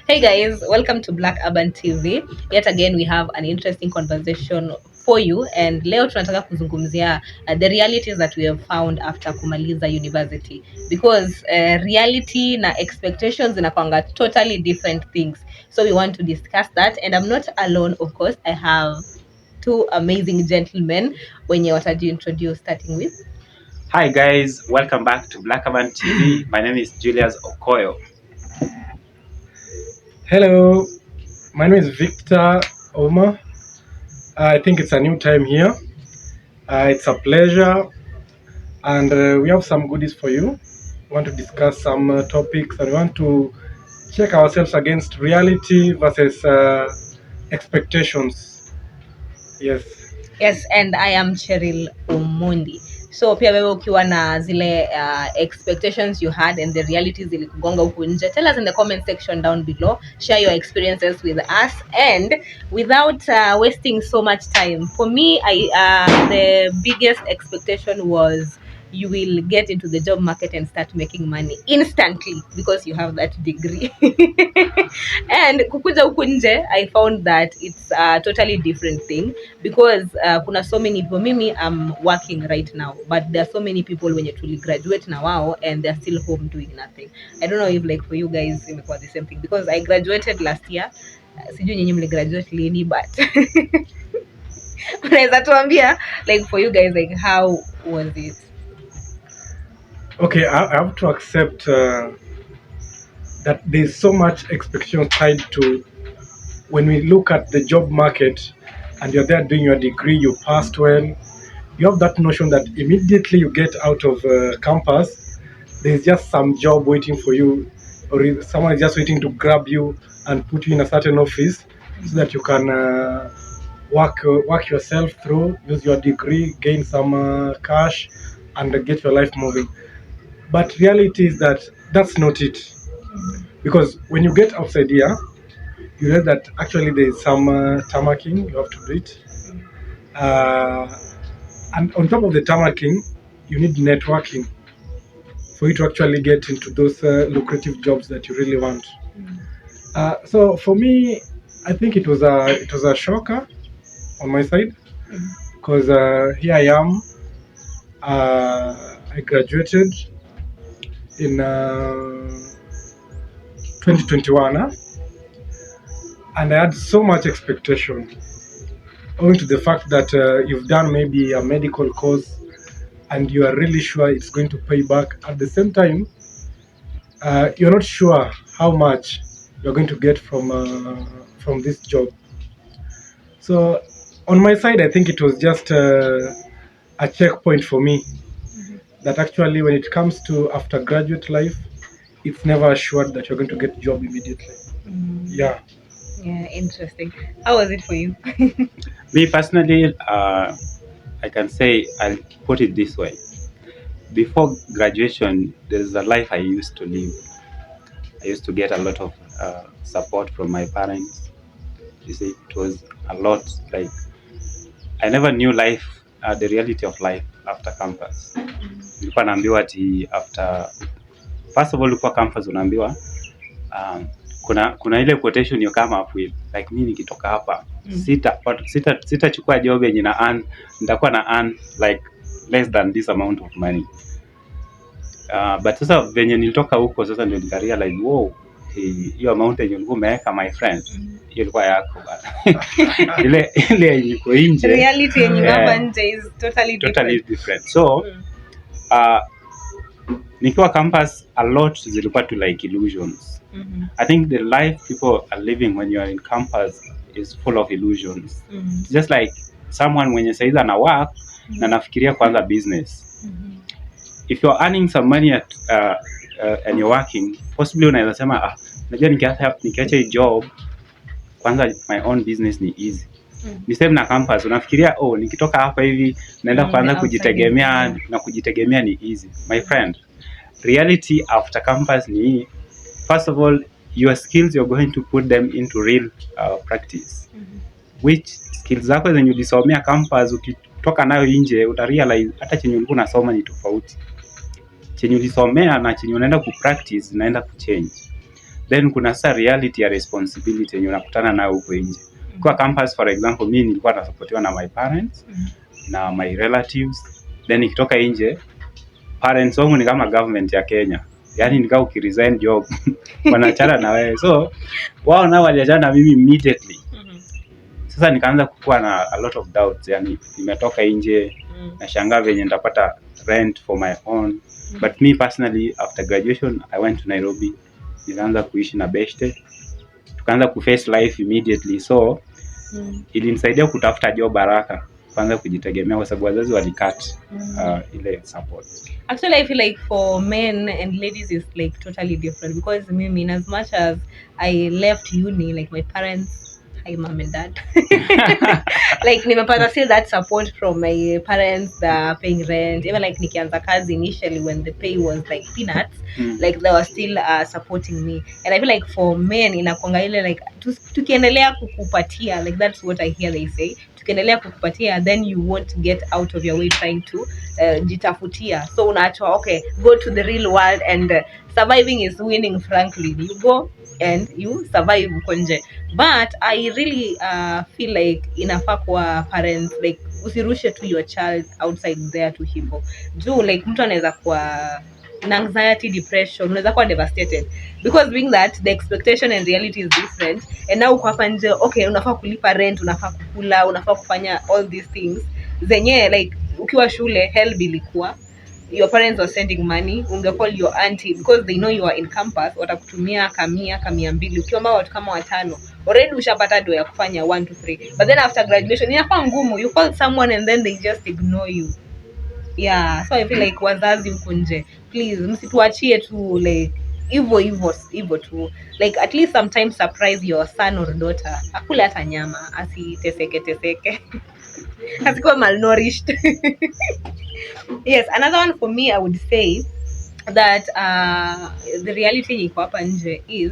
Hey guys, welcome to Black Urban TV. Yet again, we have an interesting conversation for you, and leo tunataka kuzungumzia the realities that we have found after kumaliza university, because reality na expectations zinakwanga totally different things. So we want to discuss that, and I'm not alone, of course. I have two amazing gentlemen wenye wataji introduce, starting with. Hi guys, welcome back to Black Urban TV. My name is Julius Okoyo. Hello, my name is Victor Oma. I think it's a new time here. It's a pleasure, and we have some goodies for you. We want to discuss some topics, and we want to check ourselves against reality versus expectations. Yes, and I am Cheryl Omondi. So pia wewe ukiwa na zile expectations you had and the realities zilikugonga huku nje, tell us in the comment section down below. Share your experiences with us, and without wasting so much time. For me, the biggest expectation was you will get into the job market and start making money instantly because you have that degree. And kukuja huku nje, I found that it's a totally different thing, because kuna so many people. Mimi I'm working right now, but there are so many people when you truly graduate na wao and they're still home doing nothing. I don't know if like for you guys imekuwa the same thing, because I graduated last year. Sijui nyinyi mligraduate lini, but unaweza tuambia like for you guys, like how was it? Okay, I have to accept that there's so much expectation tied to when we look at the job market and you're there doing your degree, you passed well, you have that notion that immediately you get out of campus, there's just some job waiting for you, or someone is just waiting to grab you and put you in a certain office so that you can work yourself through, use your degree, gain some cash, and get your life moving. But reality is that that's not it. Because when you get outside here, you realize that actually there is some tarmacking, you have to do it. And on top of the tarmacking, you need networking for you to actually get into those lucrative jobs that you really want. So for me, I think it was a shocker on my side, because here I am. I graduated in 2021, and I had so much expectation, owing to the fact that you've done maybe a medical course and you are really sure it's going to pay back. At the same time, you're not sure how much you're going to get from this job. So on my side, I think it was just a checkpoint for me, that actually when it comes to after graduate life, it's never assured that you're going to get a job immediately. Yeah, Interesting. How was it for you? Me personally, I can say, I'll put it this way. Before graduation, there's a life I used to live. I used to get a lot of support from my parents. You see, it was a lot. Like, I never knew life, the reality of life after campus. Nilikuwa naambiwa ati after, first of all, ulikuwa campus unaambiwa kuna ile quotation you come up with, like mimi nikitoka hapa sitachukua job yenye na earn, nitakuwa na earn like less than this amount of money. But sasa venye nilitoka huko sasa ndio nika realize, wow, hiyo amount yenye ulikuwa umeweka my friend, hiyo ilikuwa yako bana. ile yenye iko nje, reality yenye hapa nje is totally different. So nikiwa campus, a lot zilikuwa to like illusions. I think the life people are living when you are in campus is full of illusions. Just like someone mwenye saizi ana work na nafikiria kwanza business. If you're earning some money at and you're working, possibly unaweza sema najua nikiacha hii job kwanza my own business ni easy. Ni same na campus, unafikiria nikitoka hapa hivi naenda kwanza kujitegemea, na kujitegemea ni easy. My friend, reality after campus ni, first of all, your skills, you're going to put them into real practice. Which skills zako zenye ulisomea campus, ukitoka nayo nje uta realize hata chenye ulikuwa unasoma ni tofauti. Chenye ulisomea na chenye unaenda ku practice inaenda ku change. then kuna sasa reality ya responsibility yenye unakutana nayo huko nje. Kwa campus for example, mimi nilikuwa nasupportiwa na my parents na my relatives, then nikitoka nje parents wangu ni kama government ya Kenya, yani nikao ukiresign job wanachana na wewe, so wao nao waliachana na mimi immediately. Sasa nikaanza kukua na a lot of doubts, yani nimetoka nje na shangaa venye nitapata rent for my own. But me personally, after graduation I went to Nairobi, nikaanza kuishi na beshte, tukaanza kuface life immediately, so ilinisaidia kutafuta job haraka, kwanza kujitegemea kwa sababu wazazi walikat ile support. Actually, I feel like for men and ladies is like totally different, because me, in as much as I left uni, like my parents, hi mom and dad, like nimepata still that support from my parents, the paying rent, even like nikianza kazi initially when the pay was like peanuts, like they were still supporting me. And I feel like for men inakuanga ile like tukiendelea kukupatia, like that's what I hear they say, tukiendelea kukupatia, then you won't get out of your way trying to jitafutia. So unaachwa, okay, go to the real world, and surviving is winning. Frankly, you go and you survive konje. But I really feel like inafaa kwa parents, like usirushe to your child outside there to hivyo juu like mtu anaweza kuwa na anxiety, depression, unaweza kuwa devastated, because being that the expectation and reality is different. And now uko hapa nje, okay, unafaa kulipa rent, unafaa kukula, unafaa kufanya all these things zenye like ukiwa shule help ilikuwa your parents were sending money, ungecall your auntie because they know you are in campus, watakutumia kamia 200, ukiomba watu kama 5 already ushapata do ya kufanya 1 to 3. But then after graduation inakuwa ngumu, you call someone and then they just ignore you. Yeah, so I feel like wazazi huko nje, please msituachie tu like hivyo tu, like at least sometimes surprise your son or daughter, akule hata nyama, asiteseke asikuwa malnourished. Yes, another one for me, I would say that the reality iko hapa nje is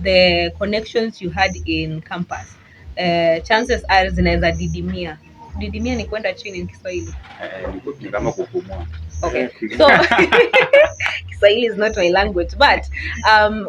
the connections you had in campus. Chances are zinaweza didimia ni kwenda chini in Kiswahili. Ni kama kupumua. Okay, so Kiswahili is not my language, but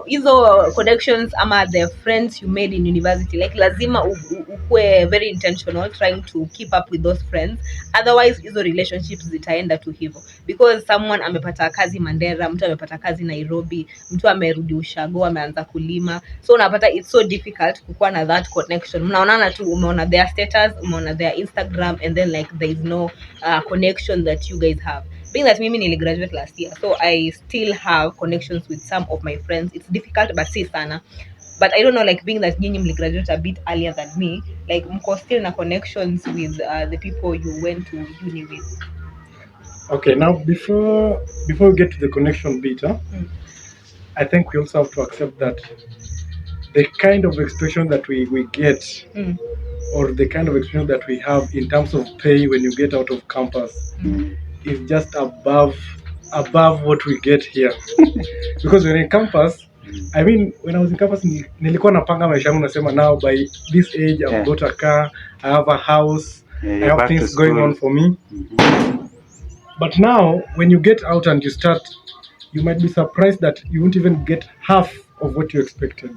hizo connections ama the friends you made in university, like lazima ukue very intentional trying to keep up with those friends, otherwise hizo relationships zitaenda tu hivyo, because someone amepata kazi Mandera, mtu amepata kazi Nairobi, mtu amerudi ushago, ameanza kulima, so unapata it's so difficult kukuwa na that connection. Mnaonana tu, umeona their status, umeona their Instagram, and then like there is no connection that you guys have. Being that mimi nili graduate last year, so I still have connections with some of my friends. It's difficult but si sana, but I don't know, like being that nyinyi mli graduate a bit earlier than me, like mko still na connections with the people you went to uni with. Okay, now before we get to the connection bit, I think we also have to accept that the kind of expression that we get or the kind of experience that we have in terms of pay when you get out of campus is just above what we get here. Because when in campus, I mean, when I was in campus, nilikuwa napanga maisha yangu, nasema now by this age I've got a car, I have a house, I have things going on for me. But now when you get out and you start, you might be surprised that you won't even get half of what you expected.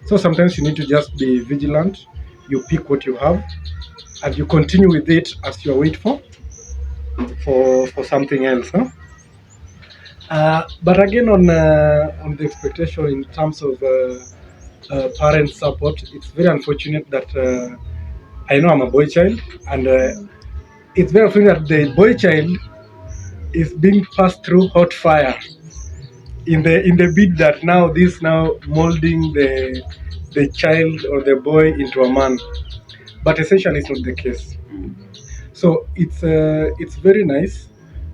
So sometimes you need to just be vigilant. You pick what you have and you continue with it as you wait for something else, but again on the expectation in terms of parent support, it's very unfortunate that I know I'm a boy child, and it's very unfortunate that the boy child is being passed through hot fire in the bid that now molding the child or the boy into a man, but essentially it's not the case. So it's very nice.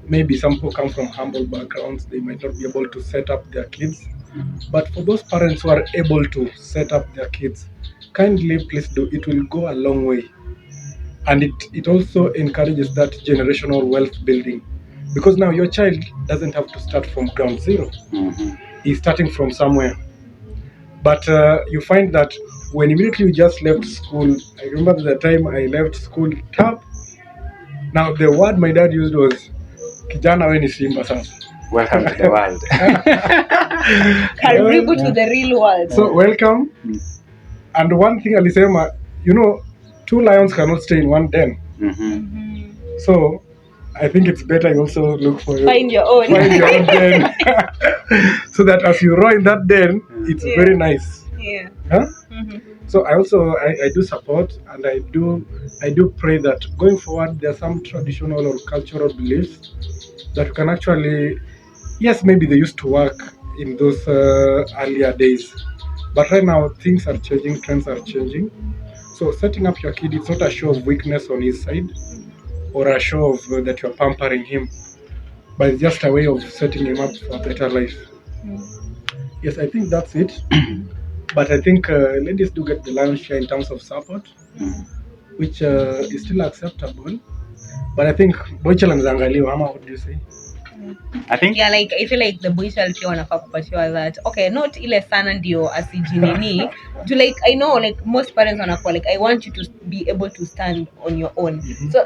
Maybe some people come from humble backgrounds, they might not be able to set up their kids. But for those parents who are able to set up their kids, kindly please do. It will go a long way. And it also encourages that generational wealth building. Because now your child doesn't have to start from ground zero. He's starting from somewhere. But you find that when immediately you just left school, I remember the time I left school, now the word my dad used was kijana we ni simba sasa. Welcome to the world. Karibu to the real world. So welcome. And one thing alisema, you know, 2 lions cannot stay in one den. So I think it's better you also look for Find your own den. So that as you row in that den, it's very nice. Yeah. Huh? So I also I do support, and I do pray that going forward there are some traditional or cultural beliefs that we can actually, yes, maybe they used to work in those earlier days, but right now things are changing, trends are changing. So setting up your kid, it's not a show of weakness on his side or a show of that you're pampering him, but it's just a way of setting him up for a better life. Yes, I think that's it. But I think ladies do get the lion's share in terms of support, which is still acceptable. But I think boy child anazangaliwa, ama what do you say? I think like I feel like the boy child pia wanafaa kupatiwa that okay, not ile sana ndio asijinini to like I know like most parents wanakuwa like I want you to be able to stand on your own.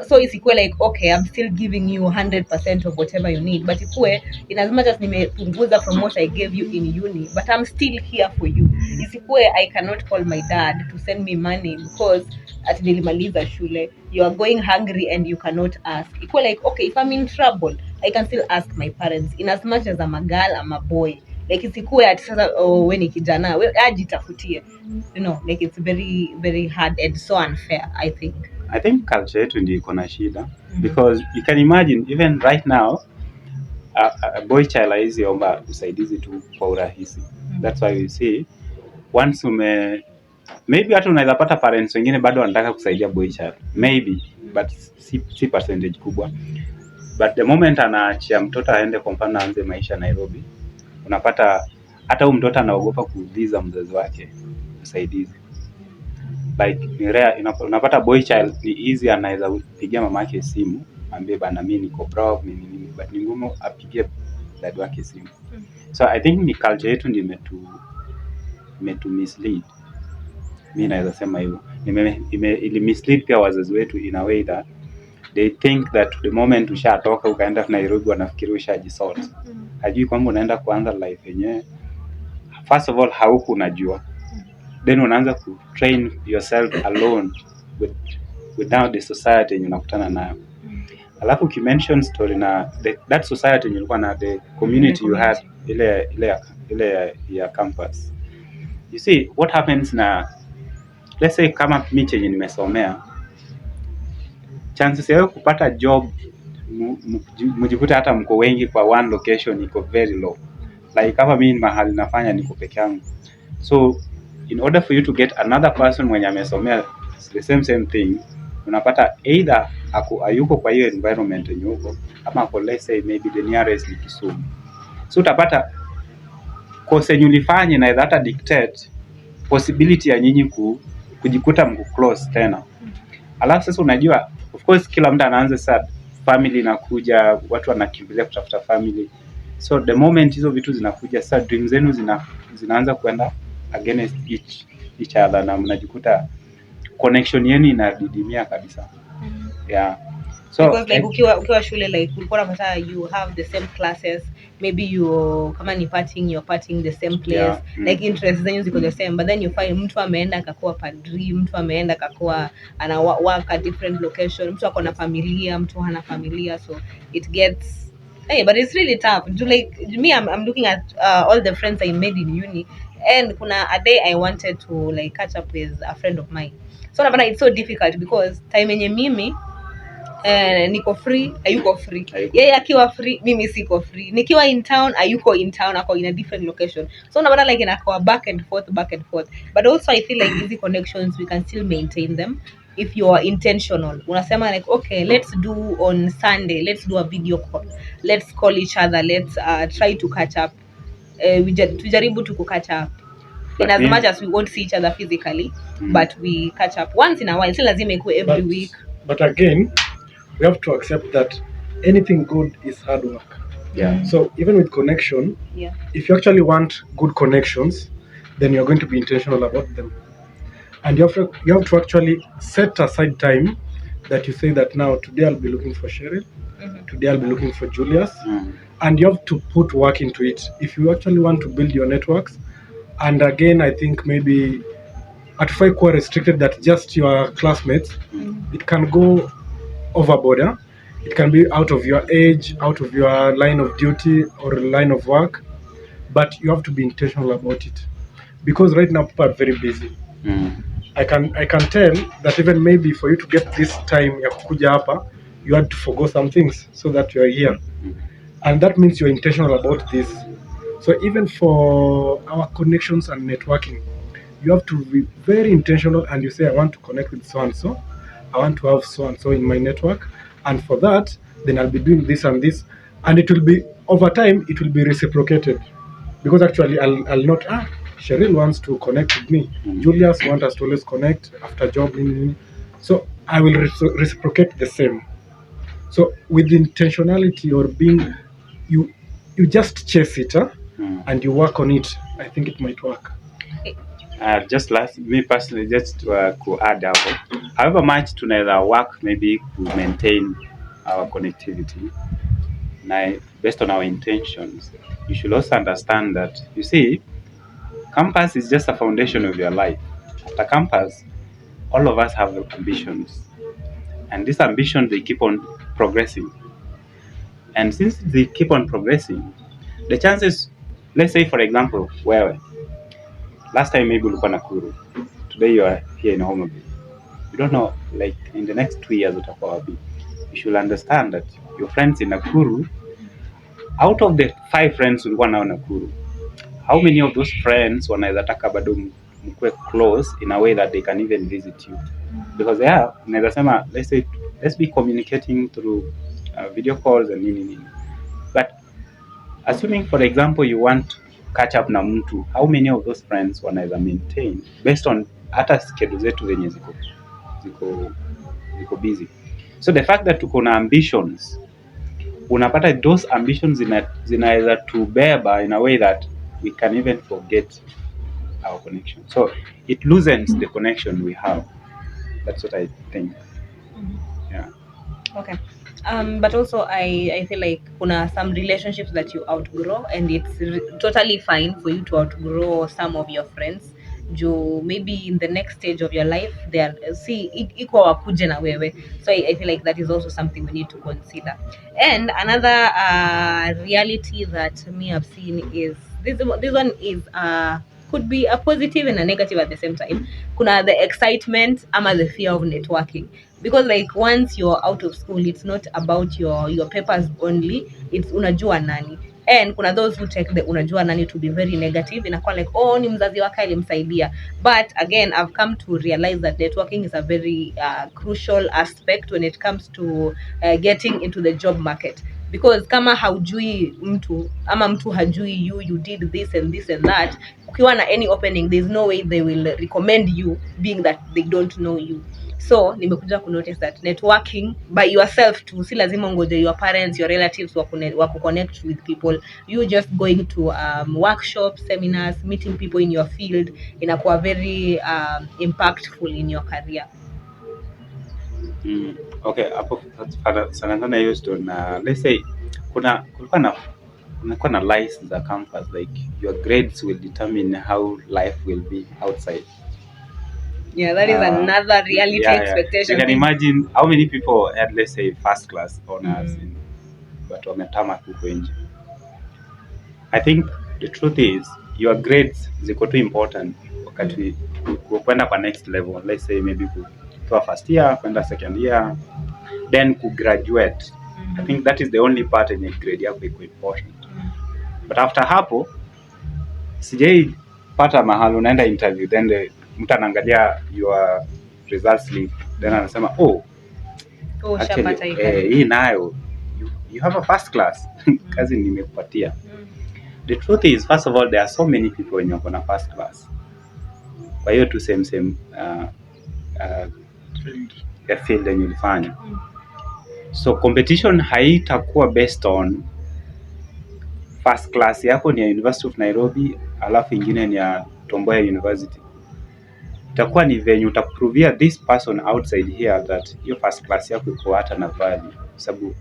So isikuwe like okay, I'm still giving you 100% of whatever you need, but ikuwe in as much as nimepunguza from what I gave you in uni, but I'm still here for you. Isikuwe I cannot call my dad to send me money because at nilimaliza shule, you are going hungry and you cannot ask. Ikuwe like okay, if I'm in trouble I can still ask my parents in as much as I'm a girl, I'm a boy. Like isikuwe ati sasa when ni kijana we ajitafutie, you know, like it's very very hard and so unfair. I think culture yetu ndio iko na shida because you can imagine even right now a boy child haizi omba usaidizi tu kwa urahisi. That's why we see once maybe hata unaweza pata parents wengine bado wanataka kusaidia boy child maybe, but si percentage kubwa. But the moment anaachia mtoto aende kwa mfano aanze maisha Nairobi, unapata hata huyu mtoto anaogopa kuuliza mzazi wake usaidizi. Like ni rare, unapata boy child ni easy, anaweza kupigia mama yake simu ambie bana mimi niko broke nini, but ni ngumu apigie dad wake simu. So I think ni culture yetu ndio imetu mislead. Mimi naweza sema hivyo. Ili mislead pia wazazi wetu in a way that they think that the moment ushatoka ukaenda Nairobi wanafikiri ushajisort. Hajui kwamba unaenda kuanza life yenyewe. First of all hauku unajua. Then unaanza ku train yourself alone without the society yenye unakutana nayo. Alafu ukimention story na that society yenye ulikuwa na the community you had ile ya campus. You see what happens na let's say kama mimi chenye nimesomea, chances yao kupata job mjikuta hata mko wengi kwa one location iko very low. Like kama mimi mahali nafanya niko peke yangu. So in order for you to get another person mwenye amesomea the same thing, unapata either ayuko kwa hiyo environment yenye uko, ama ako let's say maybe the nearest ni Kisumu. So utapata course yenye ulifanya na hata dictate possibility ya nyinyi kujikuta mko close tena. Alafu sasa unajua of course kila mtu anaanza sasa family inakuja, watu wanakimbilia kutafuta family. So the moment hizo vitu zinakuja sasa dreams zenu zinaanza kwenda against each other na mnajikuta connection yenu inadidimia kabisa. Yeah. So because like ukiwa shule like ulikuwa unapata you have the same classes, maybe you kama ni you're partying the same place, like interests zenyu ziko the same, but then you find mtu ameenda akakuwa padri, mtu ameenda akakuwa ana work at different location, mtu ako na familia, mtu hana familia, so it gets but it's really tough. Like me, I'm looking at all the friends I made in uni, and kuna a day I wanted to like catch up with a friend of mine. So napata it's so difficult because time yenye mimi niko free, ayuko free. Yeye akiwa free, mimi siko free. Nikiwa in town, ayuko in town, ako in a different location. So napata like inakuwa back and forth. But also I feel like these connections we can still maintain them if you are intentional. Unasema like okay, let's do on Sunday, let's do a video call. Let's call each other, let's try to catch up. Tujaribu to catch up. In as much as we won't see each other physically, but we catch up once in a while. Si lazima ikuwe every week. But again, we have to accept that anything good is hard work. Yeah. So even with connection, if you actually want good connections, then you're going to be intentional about them. And you have to actually set aside time that you say that now today I'll be looking for Cheryl, today I'll be looking for Julius, and you have to put work into it if you actually want to build your networks. And again, I think maybe hatufai kuwa restricted that just your classmates. It can go overboard. It can be out of your age, out of your line of duty or line of work, but you have to be intentional about it, because right now people are very busy. I can tell that even maybe for you to get this time ya kukuja hapa, you had to forgo some things so that you are here, and that means you're intentional about this. So even for our connections and networking, you have to be very intentional, and you say, I want to connect with so and so, I want to have so and so in my network, and for that then I'll be doing this and this, and it will be over time, it will be reciprocated, because actually I'll not Cheryl wants to connect with me, Julius wants us to always connect after job, so I will reciprocate the same. So with intentionality, or being, you just chase it, and you work on it, I think it might work. Just last, me personally, just to add up, however much tunaweza work maybe to maintain our connectivity, based on our intentions, you should also understand that, you see, campus is just a foundation of your life. After campus, all of us have ambitions, and these ambitions, they keep on progressing. And since they keep on progressing, the chances, let's say for example, wewe last time maybe ulikuwa Nakuru, today you are here in Homa Bay. You don't know, like in the next 2 years utakuwa wapi. You should understand that your friends in Nakuru, out of the 5 friends ulikuwa nao Nakuru, how many of those friends wanaweza taka bado mkue close in a way that they can even visit you? Because unaweza sema, let's be communicating through video calls and nini. But assuming for example you want to catch up na mtu, how many of those friends wanaweza maintain based on hata schedule zetu zenye ziko busy. So the fact that tuko na ambitions, unapata those ambitions zinaweza tubeba in a way that we can even forget our connection. So it loosens the connection we have. That's what I think. Yeah. Okay. But also I feel like kuna some relationships that you outgrow, and it's totally fine for you to outgrow some of your friends. Maybe in the next stage of your life, they are iko wakuje na wewe. So I feel like that is also something we need to consider. And another reality that me I've seen is this one is could be a positive and a negative at the same time. Kuna the excitement ama the fear of networking, because like once you're out of school, it's not about your papers only, it's unajua nani. And kuna those who take the unajua nani to be very negative, inakuwa like, oh, ni mzazi wake alimsaidia. But again, I've come to realize that networking is a very crucial aspect when it comes to getting into the job market, because kama haujui mtu ama mtu hajui you did this and this and that, ukiwa na any opening, there's no way they will recommend you, being that they don't know you. So nimekuja ku notice that networking by yourself too, si lazima ngoje your parents, your relatives waku connect with people. You just going to workshops, seminars, meeting people in your field, inakuwa very impactful in your career. Okay, hapo sana hiyo story na let's say kulikuwa na lies za campus, like your grades will determine how life will be outside. Yeah, that is another reality expectation. You can imagine how many people had, let's say, first class honors, but wametama huko nje. I think the truth is your grades ziko too important wakati kwenda kwa next level. Let's say maybe kutoa first year, kwenda second year, then ku graduate. I think that is the only part in grade yako iko important. But after hapo, sijai pata mahali unaenda interview, then mtu anaangalia your results slip, then anasema actually, hii nayo you have a first class kazi nimekupatia. The truth is, first of all, there are so many people when you're on a first class. Kwa hiyo tu same field yenye ulifanya. So competition haitakuwa based on first class yako ni ya University of Nairobi alafu ingine ni ya Tom Mboya University. Itakuwa ni venye utaprovia this person outside here that your first class yako iko hata na value, sababu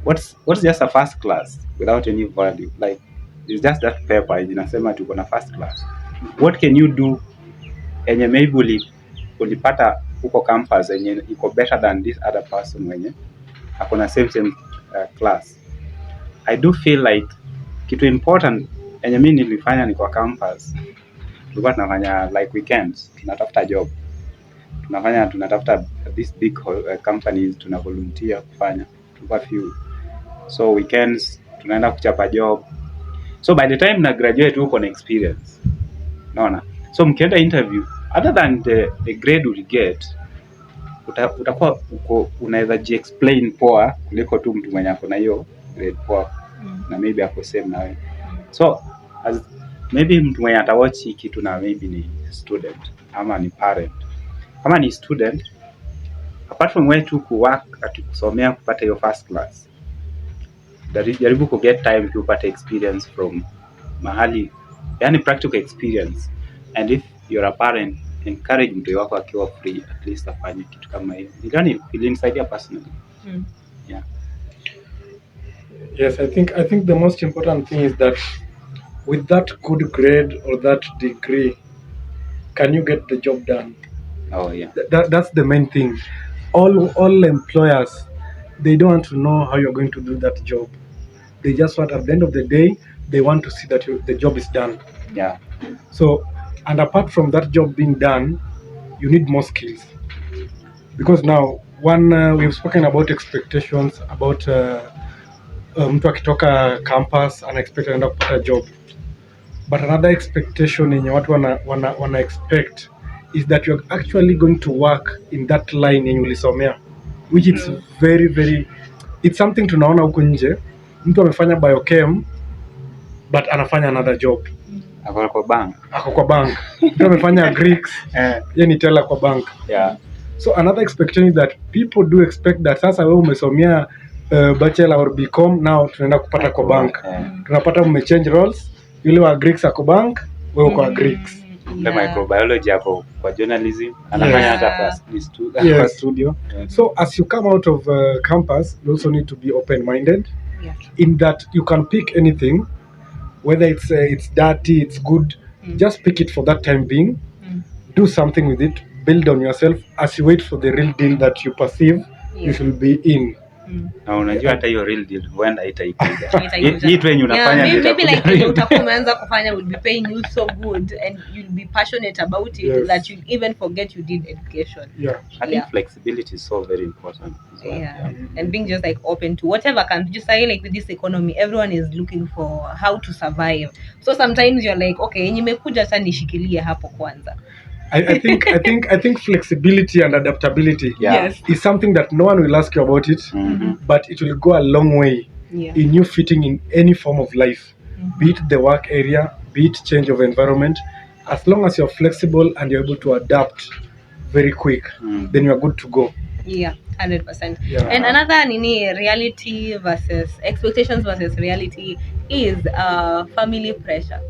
what's just a first class without any value? Like, it's just that paper inasema tuko na first class. What can you do enye maybe ulipata huko campus enye iko better than this other person wenye akona same class? I do feel like kitu important enye mimi nilifanya ni kwa campus, tulikuwa tunafanya like weekends tunatafuta job, tunatafuta these big companies, tuna volunteer kufanya, tulikuwa few, so weekends tunaenda kuchapa job, so by the time na graduate huko na experience, unaona. So mkienda interview, other than the grade you get, utakuwa uko unaweza ji-explain poa kuliko tu mtu mwenye ako na hiyo grade poa na maybe ako same na wewe. So as maybe mtu mwenye atawatch kitu na maybe ni student ama ni parent. Kama ni student, apart from where to work atikusomea kupata hiyo first class, jaribu ku get time to upate experience from mahali, yani practical experience. And if you're a parent, encourage mtu wako akiwa free at least afanye kitu kama hiyo. Nidhani ilinisaidia personally. Yeah. Yes, I think the most important thing is that with that good grade or that degree, can you get the job done? Oh yeah. That's the main thing. All employers, they don't want to know how you're going to do that job. They just want, at the end of the day, they want to see that the job is done. Yeah. So, and apart from that job being done, you need more skills. Because now, we've spoken about expectations, about mtu akitoka campus anaexpect anaenda kupata job. But another expectation yenye watu wana expect is that you're actually going to work in that line yenye ulisomea, which it's very very, it's something tunaona huko nje, mtu amefanya biochem but anafanya another job, Ako kwa bank. Mtu amefanya Greeks yeye ni teller kwa bank. Yeah. So another expectation is that people do expect that sasa wewe umesomea bachelor or BCom, now tunaenda kupata kwa bank. Tunapata umechange roles, yule wa Greeks ako bank, wewe uko Greeks. The microbiology hapo kwa journalism anafanya hata kwa studio. So as you come out of campus, you also need to be open-minded. Yeah. In that you can pick anything, whether it's dirty, it's good, just pick it for that time being. Do something with it, build on yourself as you wait for the real deal that you perceive you should be in. Na unajua hata hiyo real deal huenda itaikuja. Hii tu yenye unafanya maybe like utakuwa umeanza kufanya will be paying you so good and you'll be passionate about it that you'll even forget you did education. I think flexibility is so very important as well. And being just like open to whatever comes. Just like with this economy, everyone is looking for how to survive. So sometimes you're like, okay, nimekuja sasa nishikilie hapo kwanza. I think flexibility and adaptability is something that no one will ask you about it, but it will go a long way in you fitting in any form of life, be it the work area, be it change of environment. As long as you're flexible and you're able to adapt very quick, then you're good to go. 100%. And another reality versus expectations versus reality is family pressure.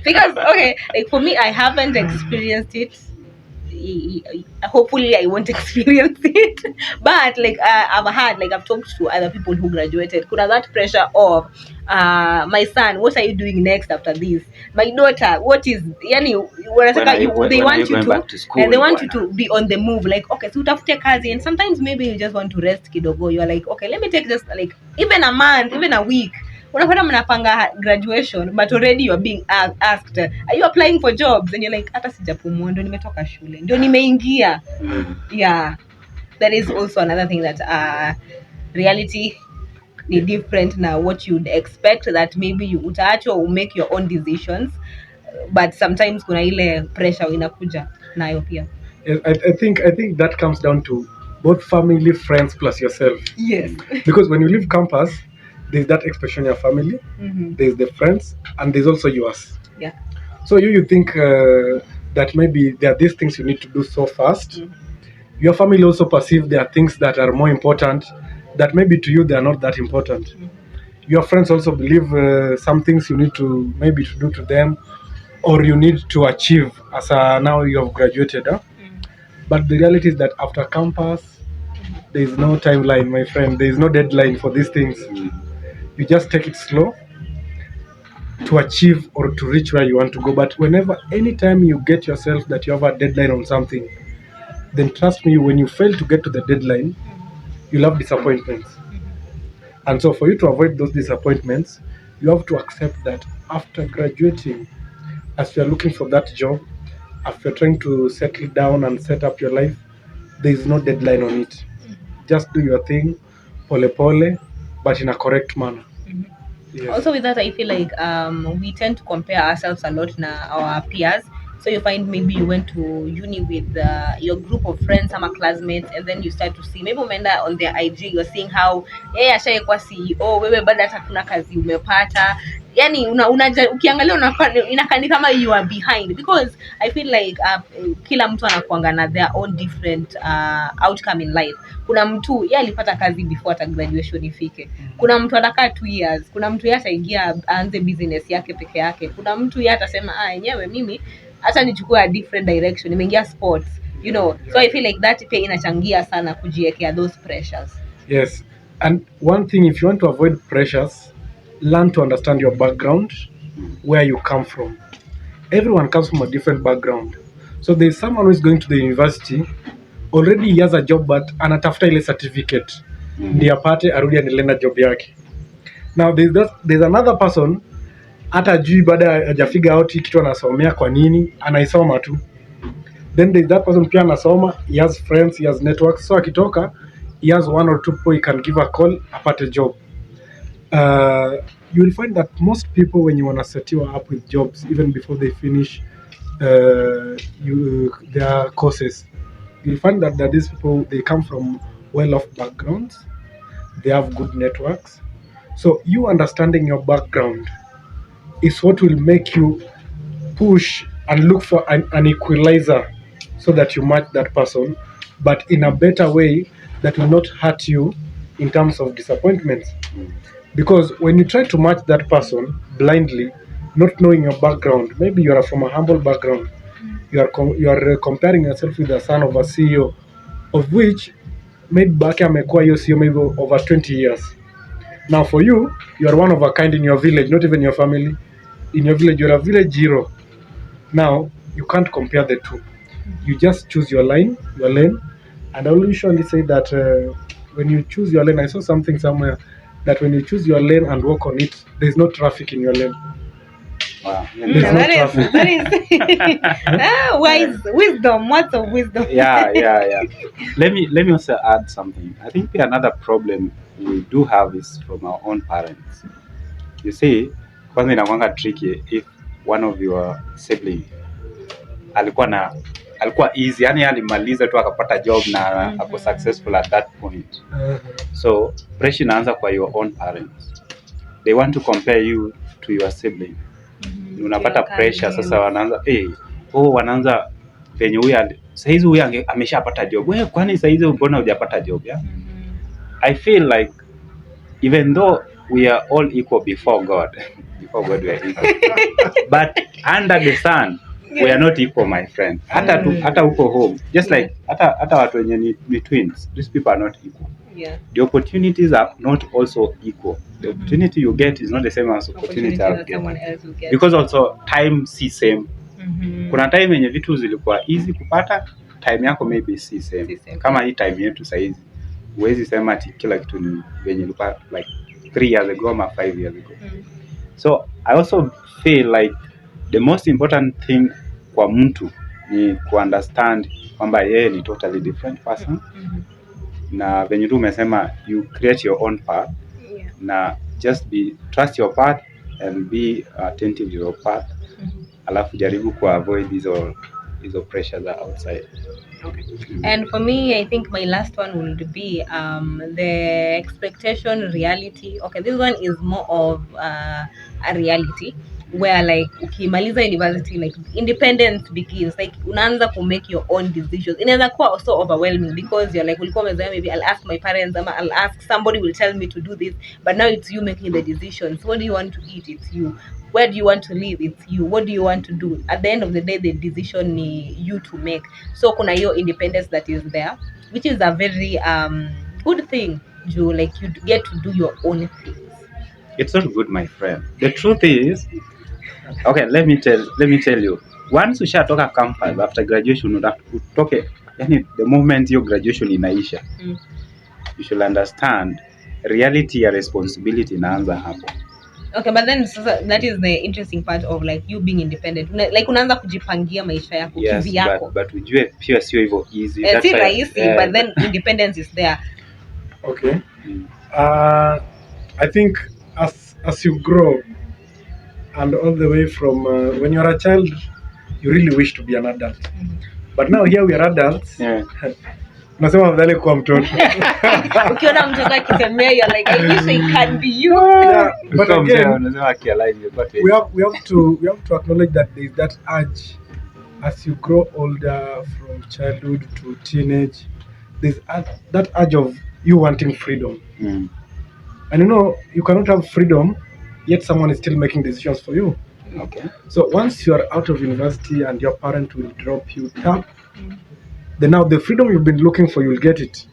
Because okay, like for me, I haven't experienced it. Hopefully I won't experience it, but like I've talked to other people who graduated. Could have that pressure of my son, what are you doing next after this? My daughter, what is they want you to school, and they want you to be on the move, like okay, so utafute kazi, and sometimes maybe you just want to rest kidogo. You're like, okay, let me take just like even a month, even a week. Unapata mnapanga graduation but already you are being asked, are you applying for jobs? And you're like, hata sijapumua, ndo nimetoka shule, ndo nimeingia. That is also another thing that reality is different now. What you'd expect that maybe you utaachwa will make your own decisions, but sometimes kuna ile pressure inakuja nayo pia. I think that comes down to both family, friends plus yourself. Yes. Because when you leave campus, there's that expression in your family, there's the friends, and there's also yours. So you think that maybe there are these things you need to do so fast. Your family also perceive there are things that are more important that maybe to you they are not that important. Your friends also believe some things you need to maybe to do to them, or you need to achieve as now you have graduated. But the reality is that after campus, There is no timeline, my friend. There is no deadline for these things. You just take it slow to achieve or to reach where you want to go. But whenever, anytime you get yourself that you have a deadline on something, then trust me, when you fail to get to the deadline, you'll have disappointments. And so for you to avoid those disappointments, you have to accept that after graduating, as you're looking for that job, after trying to settle down and set up your life, there is no deadline on it. Just do your thing, pole pole, but in a correct manner. Yes. Also with that, I feel like we tend to compare ourselves a lot na our peers. So you find maybe you went to uni with your group of friends, some are classmates, and then you start to see maybe umeenda on their IG, you're seeing how ashaikuwa CEO, wewe bado hata kuna kazi umepata. Yani ukiangalia inakani kama you are behind, because I feel like kila mtu anakuanga na their own different outcome in life. Kuna mtu yeye alipata kazi before hata graduation ifike. Kuna mtu atakaa 2 years, kuna mtu yeye ataingia aanze business yake peke yake. Kuna mtu yeye atasema yenyewe mimi hata nichukue a different direction, nimeingia sports, you know. So I feel like that pia inachangia sana kujiwekea those pressures. Yes. And one thing, if you want to avoid pressures, learn to understand your background, where you come from. Everyone comes from a different background. So there's someone who is going to the university, already he has a job, but anatafuta ile certificate ndiye apate arudi anaendelea job yake. Now there's another person hata jui baada hajafigure out kitu anasomea kwa nini, anaisoma tu. Then there's that person pia anasoma, he has friends, he has networks, so akitoka he has 1 or 2 people he can give a call apate job. You will find that most people, when you want to set you up with jobs, even before they finish their courses, you'll find that these people, they come from well-off backgrounds, they have good networks. So you understanding your background is what will make you push and look for an equalizer so that you match that person, but in a better way that will not hurt you in terms of disappointments. Because when you try to match that person blindly, not knowing your background, maybe you are from a humble background, you are comparing yourself with the son of a CEO, of which maybe back amekuwa hiyo CEO maybe over 20 years. Now for you, you are one of a kind in your village, not even your family. In your village, you are a village hero. Now, you can't compare the two. You just choose your lane, and I will usually say that when you choose your lane, I saw something somewhere that when you choose your lane and walk on it, there's no traffic in your lane. Wow. That is wise wisdom. Words of wisdom. Yeah. Let me also add something. I think another problem we do have is from our own parents. You see, kwanza inakuanga tricky if one of your sibling alikuwa easy, yani alimaliza tu akapata job na ako successful at that point. So pressure inaanza kwa your own parents. They want to compare you to your sibling. Unapata pressure sasa, wanaanza wanaanza venye huyu saizi huyu ameshapata job, wewe kwani saizi mbona hujapata job ya? I feel like even though we are all equal before God we are equal, but under the sun we are not equal, my friend. Hata uko home, just like hata watu wenye ni twins, these people are not equal. Yeah. The opportunities are not also equal. The opportunity you get is not the same as opportunity that someone else will get. Because also time si same. Kuna time yenye vitu zilikuwa easy kupata, time yako maybe si same. Kama hii time yetu saizi, huwezi sema ati kila kitu ni venye ilikuwa like 3 years ago or 5 years ago. So I also feel like the most important thing kwa mtu ni ku understand kwamba yeye ni totally different person. Na venye tu umesema, you create your own path. Na just trust your path and be attentive to your path. Alafu jaribu ku avoid hizo pressures outside. Okay. And for me, I think my last one would be the expectation reality. Okay, this one is more of a reality where like ukimaliza university, like independence begins. Like unaanza to make your own decisions. Inaweza kuwa also overwhelming because you're like, ulikuwa umezoea maybe I'll ask my parents, or I'll ask somebody will tell me to do this, but now it's you making the decisions. What do you want to eat? It's you. Where do you want to live? It's you. What do you want to do? At the end of the day, the decision is you to make. So kuna hiyo independence that is there. which is a very good thing. You like you get to do your own things. It's not good, my friend. The truth is, okay, let me tell you. Once ushatoka campus after graduation, utoke, yani the moment your graduation inaisha, you should understand reality ya responsibility inaanza hapo. Okay, but then that is the interesting part of like you being independent. Like unaanza kujipangia maisha yako kivi yako. But ujue pia sio hivyo easy. That's rahisi, but then independence is there. Okay. I think as you grow and all the way from when you're a child, you really wish to be an adult. But now here we are adults. Unasema afadhali kuwa mtoto. Ukiona mtoto akisemea, you're like, I wish I can be you. But again, we have to acknowledge that there is that urge as you grow older from childhood to teenage. There's that urge of you wanting freedom. And you cannot have freedom yet someone is still making decisions for you. Okay. So once you are out of university and your parent will drop you down, then now the freedom you've been looking for, you'll get it.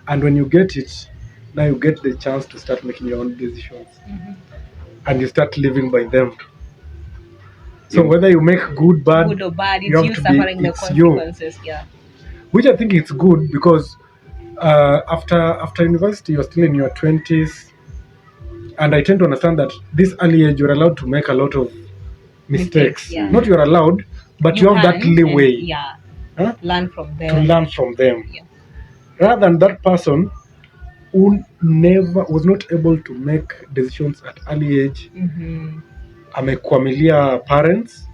And when you get it, now you get the chance to start making your own decisions. And you start living by them. So whether you make good or bad, it's you suffering the consequences. Yeah. Which I think it's good because after university, you're still in your 20s. And I tend to understand that this early age, you're allowed to make a lot of mistakes. Yeah. Not you're allowed, but you have that leeway. Learn from them. To learn from them. Yeah. Rather than that person who was not able to make decisions at early age, amekwamilia parents.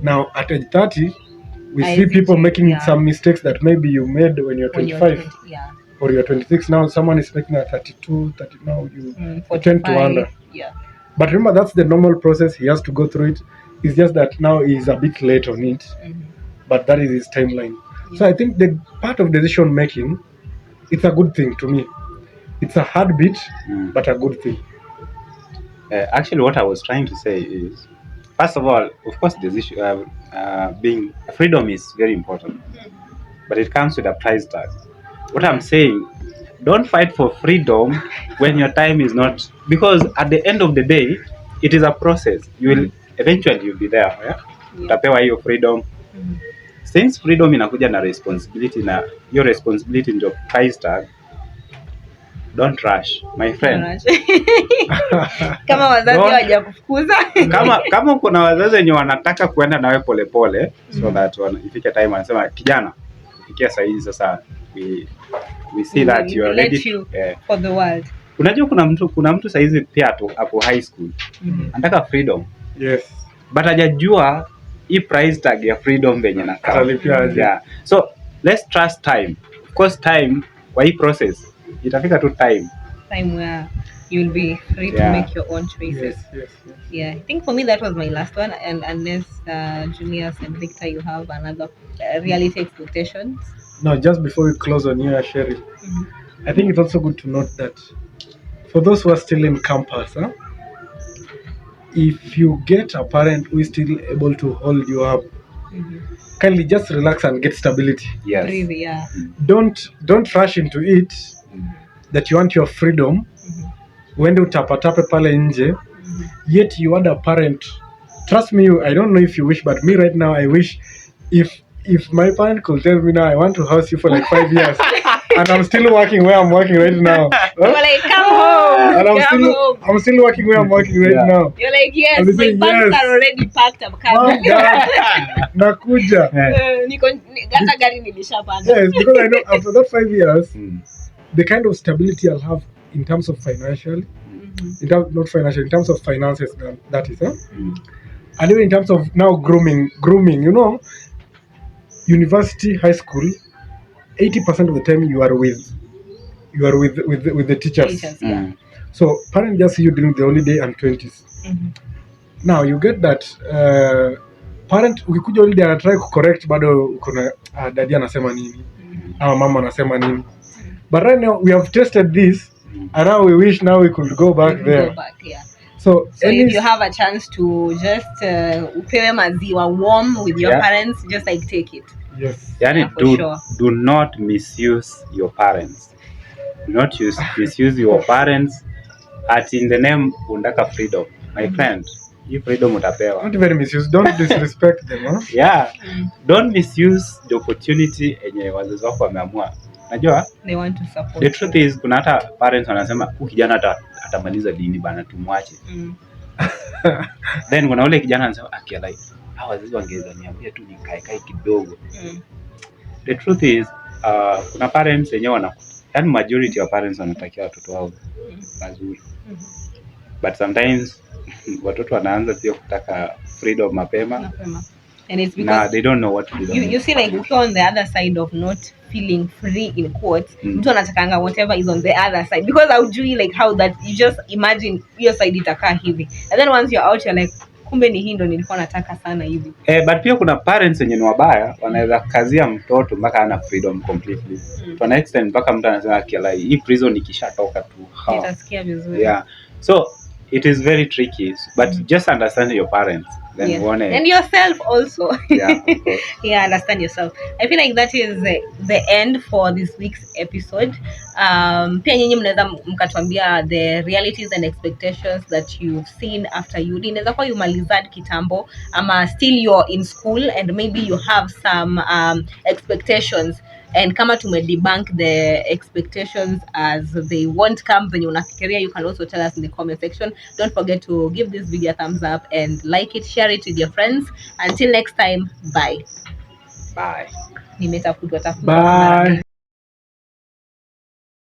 Now at age 30, we see people making some mistakes that maybe you made when you're 25. Or you're 26 now, someone is making a 32, 30 now, you tend to wonder. Yeah. But remember, that's the normal process. He has to go through it. It's just that now he's a bit late on it. But that is his timeline. Yeah. So I think the part of decision making, it's a good thing to me. It's a hard bit, but a good thing. Actually, what I was trying to say is, first of all, of course, decision being freedom is very important, but it comes with a price tag. What I'm saying, don't fight for freedom when your time is not, because at the end of the day, it is a process. You will eventually you'll be there. Utapewa hiyo freedom. Since freedom inakuja na responsibility, na your responsibility ndio price tag. Don't rush, my friend. Kama wazazi hawajakufukuza. Kama kuna wazazi wenye wanataka kuenda nawe polepole, so that ifike time wanasema kijana, ifikia saa hizi sasa we see that you are ready for the world. Unajua kuna mtu saa hizi pia hapo high school. Anataka freedom. Yes. But hajajua hii price tag ya freedom venye na yeah. So let's trust time. Of course time kwa hii process itafika tu time where you'll be free to make your own choices. Yes. Yeah, I think for me that was my last one, and unless Julius and Victor, you have another reality expectations. No, just before we close on here, Cheryl, I think it's also good to note that for those who are still in campus, if you get a parent who is still able to hold you up, kindly just relax and get stability. Yes. Breathe, yeah. Don't rush into it. That you want your freedom. When you tapatape pale nje, yet you want a parent. Trust me, I don't know if you wish, but me right now, I wish if my parent could tell me now, I want to house you for like 5 years, and I'm still working where I'm working right now. You're like, come home. And I'm still working where I'm working right now. You're like, yes, my bags are already packed. I'm coming. Nakuja. Gata gari nilishapanda. Yes, because I know after that 5 years, the kind of stability I'll have in terms of financial, in terms of finances, that is, and even in terms of now grooming, university, high school, 80% of the time you are with the teachers. So parents just see you during the holiday and 20s. Now you get that parent ukikuja holiday ana try to correct, bado kuna daddy anasema nini ama mama anasema nini. But right now we have tested this, and now we wish now we could go back there. So if you have a chance to just upewe maziwa warm with your parents, just like take it. Yes. Do not misuse your parents. Do not misuse your parents in the name undaka freedom. My friend, you freedom utapewa. Don't even misuse. Don't disrespect them, huh? Yeah. Don't misuse the opportunity enye wazazi wako wameamua. Najua? They want to support. The truth is kuna hata parents wanasema kijana atamaliza dini bana tumwache. Then kuna ule kijana anasema like hawa wazazi wangeza niambia tu nikae kidogo. The truth is kuna parents wenyewe yani majority of parents wanatakia watoto wao mazuri. But sometimes watoto wanaanza pia kutaka freedom mapema. And it's because they don't know what to do. You see, like if you're on the other side of not feeling free in quotes, mtu anatakanga whatever is on the other side, because haujui like how that, you just imagine your side itakaa hivi, and then once you're out you're like kumbe ni hii ndo nilikuwa nataka sana hivi. But pia kuna parents wenye ni wabaya wanaweza kazia mtoto mpaka ana freedom completely. To an extent mpaka mtu anasema like hii prison ikishatoka tu nitasikia vizuri. Yeah. So it is very tricky, but just understand your parents. Then and yourself also. Yeah, of course. Yeah, understand yourself. I feel like that is the end for this week's episode. Pia nyinyi mnaweza mkatuambia the realities and expectations that you've seen after uni. Inaweza kuwa you malizad kitambo ama still you're in school and maybe you have some expectations, and kama debunk the expectations as they won't come when unafikiria, you can also tell us in the comment section. Don't forget to give this video a thumbs up and like it, share it with your friends. Until next time, bye. Bye. Bye.